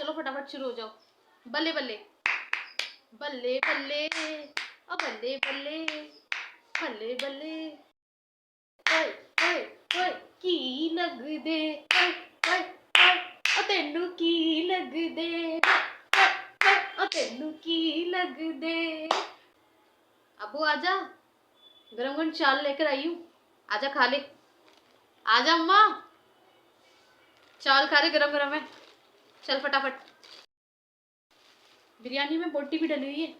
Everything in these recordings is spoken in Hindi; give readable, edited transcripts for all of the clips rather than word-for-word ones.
चलो फटाफट शुरू हो जाओ। बल्ले बल्ले बल्ले बल्ले ओ बल्ले बल्ले बल्ले बल्ले ओए ओए ओए की लग दे ओए ओए ओए ओ तेनू की लग दे ओए ओए ओ तेनू की लग दे। अबू आजा, गरम गरम चावल लेकर आई हूँ, आजा खा ले। आजा अम्मा, चावल खा रहे गरम गरम है, चल फटाफट। बिरयानी में बोटी भी डली हुई है,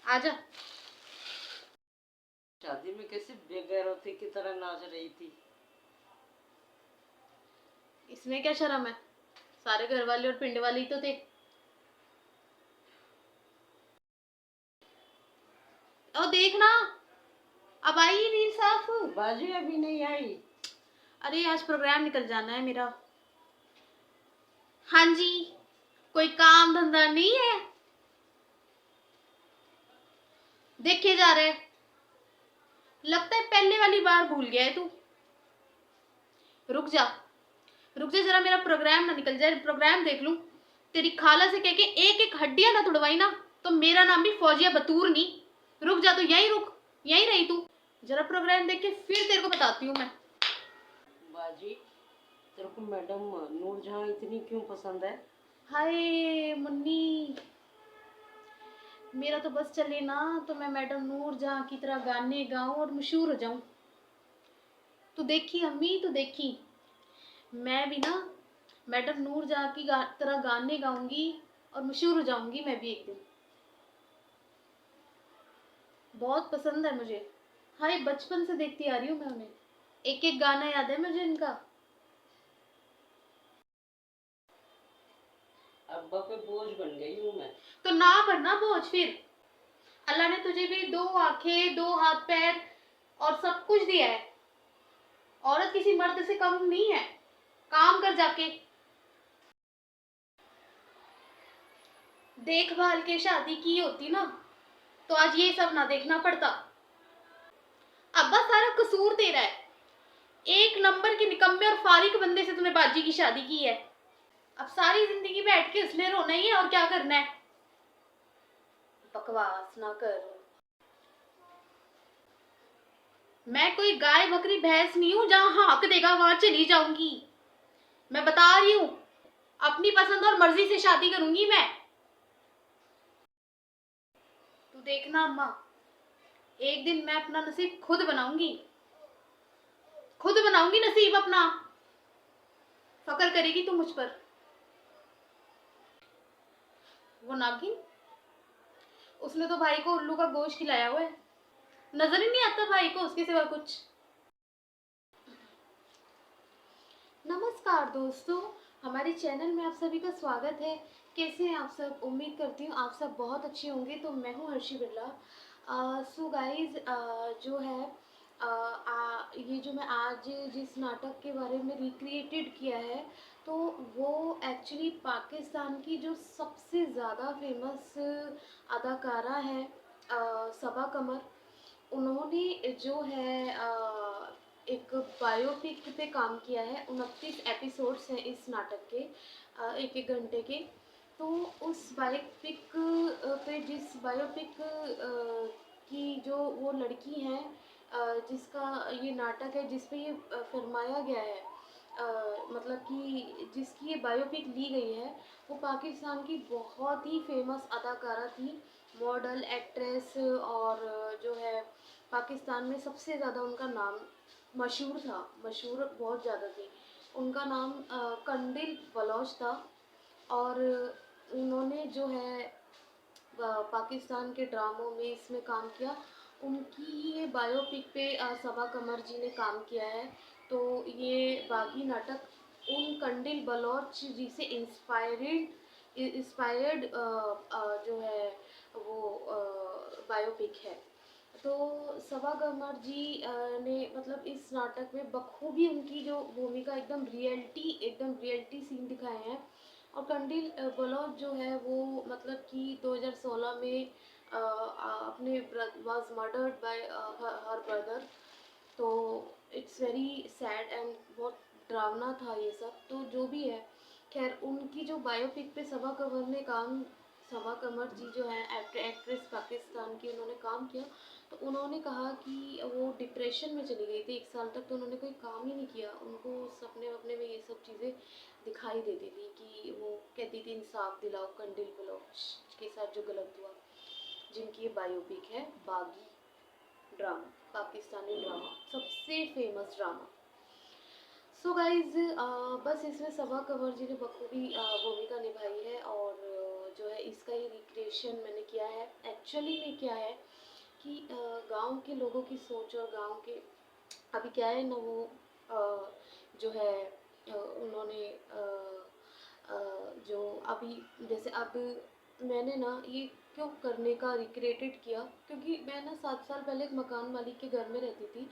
आजा। शादी में कैसे बेगैरती की तरह नाच रही थी। इसमें क्या शर्म है, सारे घर वाले और पिंड वाले ही तो थे। और देखना, अब आई ही नहीं साफ। बाजी अभी नहीं आई। अरे आज प्रोग्राम निकल जाना है मेरा। हाँ जी, कोई काम धंधा नहीं है, देखे जा रहे। लगता है पहले वाली बार भूल गया है तू। रुक जा रुक जा जरा, मेरा प्रोग्राम ना निकल जाए, प्रोग्राम देख लूं। तेरी खाला से कह के एक एक हड्डियां ना तुड़वाई ना, तो मेरा नाम भी फौजिया बतूर नहीं। रुक जा, तो यहीं रुक, यहीं रही तू। जरा प्रोग्राम देख के फिर तेरे को बताती हूँ मैं। बाजी, तेरे को मैडम नूरजहां इतनी क्यों पसंद है? हाय मुन्नी, मेरा तो बस चले ना तो मैं मैडम नूरजहां की तरह गाने गाऊं और मशहूर हो जाऊं। तू देखी अम्मी, तू देखी, मैं भी ना मैडम नूरजहां की तरह गाने गाऊंगी और मशहूर हो जाऊंगी मैं भी एक दिन। बहुत पसंद है मुझे। हाय बचपन से देखती आ रही हूँ मैं उन्हें, एक एक गाना याद है मुझे इनका। अब्बा पे बोझ बन गई हूँ मैं। तो ना बनना बोझ फिर। अल्लाह ने तुझे भी दो आंखें, दो हाथ पैर और सब कुछ दिया है। औरत किसी मर्द से कम नहीं है, काम कर जाके। देखभाल के शादी की होती ना तो आज ये सब ना देखना पड़ता। अब्बा सारा कसूर तेरा है, एक नंबर के निकम्मे और फारिक बंदे से तूने बाजी की शादी की है। अब सारी जिंदगी बैठ के इसलिए रोना ही है, और क्या करना है। बकवास ना कर, मैं कोई गाय बकरी भैंस नहीं हूं जहां हाँक देगा वहां चली जाऊंगी। मैं बता रही हूं, अपनी पसंद और मर्जी से शादी करूंगी मैं। तू देखना अम्मा, एक दिन मैं अपना नसीब खुद बनाऊंगी, खुद बनाऊंगी नसीब अपना। फकर करेगी तू मुझ पर। वो नागिन, उसने तो भाई को उल्लू का गोश्त खिलाया हुआ है, नजर ही नहीं आता भाई को उसके सिवा कुछ। नमस्कार दोस्तों, हमारे चैनल में आप सभी का स्वागत है। कैसे हैं आप सब? उम्मीद करती हूँ आप सब बहुत अच्छे होंगे। तो मैं हूँ हर्षी बिरला। सो गाइज, जो है ये जो मैं आज जिस नाटक के बारे में रिक्रिएटेड किया है, तो वो एक्चुअली पाकिस्तान की जो सबसे ज़्यादा फेमस अदाकारा है सबा कमर, उन्होंने जो है एक बायोपिक पे काम किया है। 29 एपिसोड्स हैं इस नाटक के, एक एक घंटे के। तो उस बायोपिक पे, जिस बायोपिक की जो वो लड़की हैं जिसका ये नाटक है, जिस पे ये फिल्माया गया है, मतलब कि जिसकी ये बायोपिक ली गई है, वो पाकिस्तान की बहुत ही फेमस अदाकारा थी, मॉडल, एक्ट्रेस, और जो है पाकिस्तान में सबसे ज़्यादा उनका नाम मशहूर था, मशहूर बहुत ज़्यादा थी। उनका नाम कंदिल बलोच था, और उन्होंने जो है पाकिस्तान के ड्रामों में इसमें काम किया। उनकी ये बायोपिक पे सबा कमर जी ने काम किया है। तो ये बागी नाटक उन कंदिल बलोच जी से इंस्पायर्ड जो है वो बायोपिक है। तो सबा कमर जी ने मतलब इस नाटक में बखूबी उनकी जो भूमिका एकदम रियलिटी सीन दिखाए हैं। और कंदिल बलोच जो है वो मतलब कि 2016 में अपने was murdered by her brother. तो इट्स वेरी सैड एंड बहुत डरावना था ये सब। तो जो भी है, खैर उनकी जो बायोपिक पे सबा कमर जी जो है एक्ट्रेस पाकिस्तान की, उन्होंने काम किया। तो उन्होंने कहा कि वो डिप्रेशन में चली गई थी 1 साल तक, तो उन्होंने कोई काम ही नहीं किया। उनको सपने वपने में ये सब चीज़ें दिखाई देती थी कि वो कहती थी इंसाफ दिलाओ, कंडिल बुलाओ के साथ जो गलत हुआ। जिनकी ये बायोपिक है बागी ड्रामा, पाकिस्तानी ड्रामा, सबसे फेमस ड्रामा। सो गाइज बस इसमें सबा कंवर जी ने बखूबी भूमिका निभाई है। और जो है इसका ये रिक्रिएशन मैंने किया है। एक्चुअली में क्या है कि गांव के लोगों की सोच और गांव के अभी क्या है ना, वो जो है उन्होंने जो अभी जैसे अब मैंने ना ये क्यों करने का रिक्रिएटेड किया, क्योंकि मैं ना 7 साल पहले एक मकान मालिक के घर में रहती थी।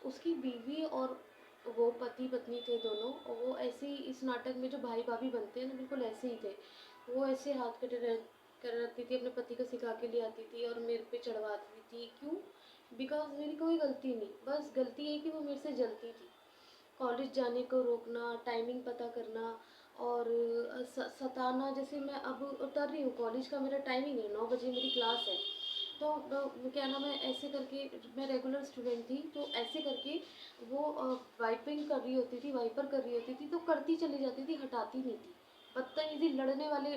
उसकी बीवी और वो पति पत्नी थे दोनों, और वो ऐसे ही इस नाटक में जो भाई भाभी बनते हैं ना, बिल्कुल ऐसे ही थे। वो ऐसे हाथ कटे कर रखती थी, अपने पति को सिखा के ले आती थी और मेरे पे चढ़वाती थी। क्यों? बिकॉज मेरी कोई गलती नहीं, बस गलती है कि वो मेरे से जलती थी। कॉलेज जाने को रोकना, टाइमिंग पता करना और सताना। जैसे मैं अब उतर रही हूँ, कॉलेज का मेरा टाइमिंग है, 9 बजे मेरी क्लास है। तो क्या नाम है, ऐसे करके मैं रेगुलर स्टूडेंट थी, तो ऐसे करके वो वाइपिंग कर रही होती थी, वाइपर कर रही होती थी, तो करती चली जाती थी, हटाती नहीं थी। बदतमीजी लड़ने वाले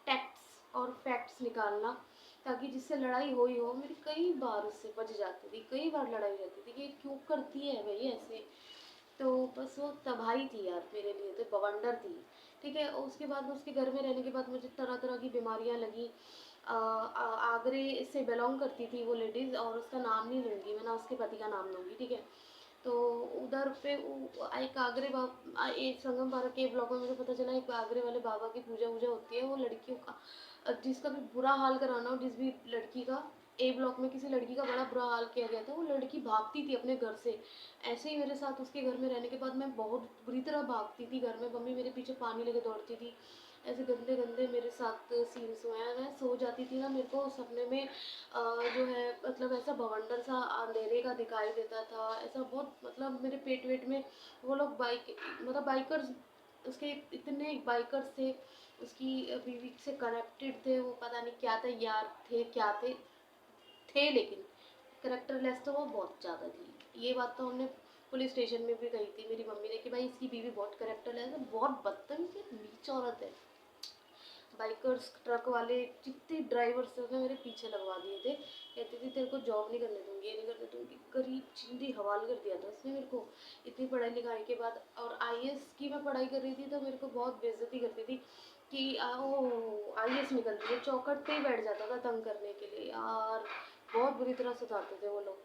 टैक्ट्स और फैक्ट्स निकालना, ताकि जिससे लड़ाई हो ही हो। मेरी कई बार उससे बच जाती थी, कई बार लड़ाई रहती थी कि ये क्यों करती है भाई ऐसे। तो बस वो तबाही थी यार मेरे लिए, तो बवंडर थी। ठीक है, उसके बाद उसके घर में रहने के बाद मुझे तरह तरह की बीमारियां लगी। आगरे से बिलोंग करती थी वो लेडीज़, और उसका नाम नहीं लूँगी मैं, ना उसके पति का नाम लूँगी, ठीक है। तो उधर पे एक एक संगम पार्क के ब्लॉक में मुझे पता चला, एक आगरे वाले बाबा की पूजा वूजा होती है। वो लड़कियों का जिसका भी बुरा हाल कराना हो, जिस भी लड़की का, ए ब्लॉक में किसी लड़की का बड़ा बुरा हाल किया गया था, वो लड़की भागती थी अपने घर से। ऐसे ही मेरे साथ उसके घर में रहने के बाद मैं बहुत बुरी तरह भागती थी घर में, मम्मी मेरे पीछे पानी लेके दौड़ती थी। ऐसे गंदे गंदे मेरे साथ सीन्स हुए हैं। मैं सो जाती थी ना, मेरे को सपने में जो है मतलब ऐसा भवंडर सा अंधेरे का दिखाई देता था। ऐसा बहुत मतलब मेरे पेट वेट में वो लोग मतलब बाइकर्स, उसके इतने बाइकर्स थे, उसकी बीवी से कनेक्टेड थे। वो पता नहीं क्या था, यार थे क्या थे लेकिन करेक्टरलेस तो वो बहुत ज़्यादा थी। ये बात तो हमने पुलिस स्टेशन में भी कही थी मेरी मम्मी ने कि भाई इसकी बीवी बहुत करेक्टरलेस है, बहुत बदतमीज है, नीच औरत है। बाइकर्स ट्रक वाले जितने ड्राइवर्स थे उसने मेरे पीछे लगवा दिए थे। कहती थी तेरे को जॉब नहीं करने दूंगी, ये नहीं करने दूंगी। गरीब जिंदगी हवाल कर दिया था उसने मेरे को, इतनी पढ़ाई लिखाई के बाद। और आईएएस की मैं पढ़ाई कर रही थी तो मेरे को बहुत बेइज्जती करती थी कि ओ आईएएस निकल रही है, चौखट पे ही बैठ जाता था तंग करने के लिए यार। बहुत बुरी तरह सताते थे वो लोग।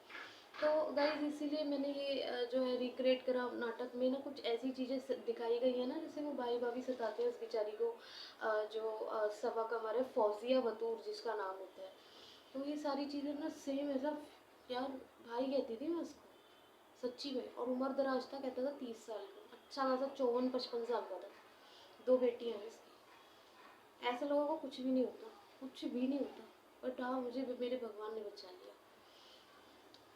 तो गाइज इसीलिए मैंने ये जो है रिक्रिएट करा। नाटक में ना कुछ ऐसी चीज़ें दिखाई गई है ना, जैसे वो भाई भाभी सताते हैं उस बेचारी को, जो सबा कमर है, फौजिया बतूर जिसका नाम होता है। तो ये सारी चीज़ें ना सेम ऐसा यार, भाई कहती थी मैं उसको सच्ची में। और उम्र दराज था, कहता था 30 साल का, अच्छा खासा 54-55 साल का था। 2 बेटियां हैं इसकी। ऐसे लोगों को कुछ भी नहीं होता, कुछ भी नहीं होता। बट हाँ, मुझे मेरे भगवान ने बचा लिया।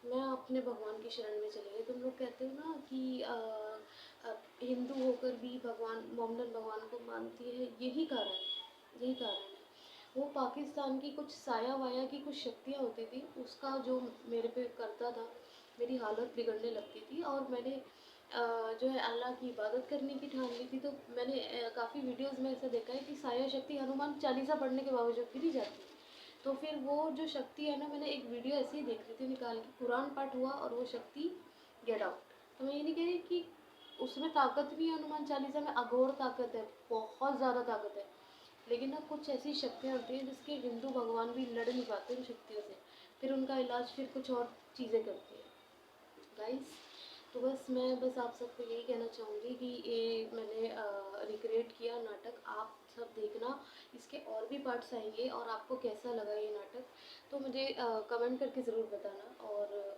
मैं अपने भगवान की शरण में चली गई। तुम लोग कहते हो ना कि हिंदू होकर भी भगवान मोहम्मद भगवान को मानती है, यही कारण है, यही कारण है। वो पाकिस्तान की कुछ साया वाया की कुछ शक्तियाँ होती थी, उसका जो मेरे पे करता था, मेरी हालत बिगड़ने लगती थी। और मैंने जो है अल्लाह की इबादत करने की ठान ली थी। तो मैंने काफ़ी वीडियोज़ में ऐसा देखा है कि साया शक्ति हनुमान चालीसा पढ़ने के बावजूद भी नहीं जाती। तो फिर वो जो शक्ति है ना, मैंने एक वीडियो ऐसे ही देख रही थी निकाल के, कुरान पाठ हुआ और वो शक्ति गेट आउट। तो मैं ये नहीं कह रही कि उसमें ताकत भी है, हनुमान चालीसा में अघोर ताकत है, बहुत ज़्यादा ताकत है। लेकिन ना कुछ ऐसी शक्तियाँ होती हैं जिसके हिंदू भगवान भी लड़ नहीं पाते उन शक्तियों से, फिर उनका इलाज फिर कुछ और चीज़ें करती है गाइस। तो बस मैं बस आप सबको यही कहना चाहूँगी कि ये मैंने रिक्रिएट किया नाटक, आप सब देखना। इसके और भी पार्ट्स आएंगे, और आपको कैसा लगा ये नाटक तो मुझे कमेंट करके ज़रूर बताना। और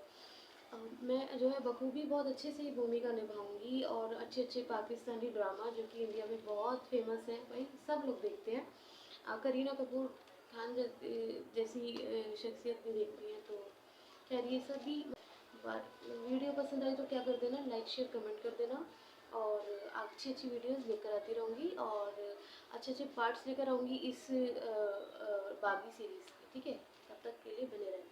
मैं जो है बखूबी बहुत अच्छे से ये भूमिका निभाऊंगी। और अच्छे अच्छे पाकिस्तानी ड्रामा जो कि इंडिया में बहुत फेमस है, भाई सब लोग देखते हैं। करीना कपूर खान जैसी शख्सियत भी देखती हैं। तो खैर ये सभी बात, वीडियो पसंद आई तो क्या कर देना, लाइक शेयर कमेंट कर देना। और अच्छी अच्छी वीडियोस लेकर आती रहूँगी और अच्छे अच्छे पार्ट्स लेकर आऊँगी इस बागी सीरीज़ के, ठीक है। तब तक के लिए बने रहना।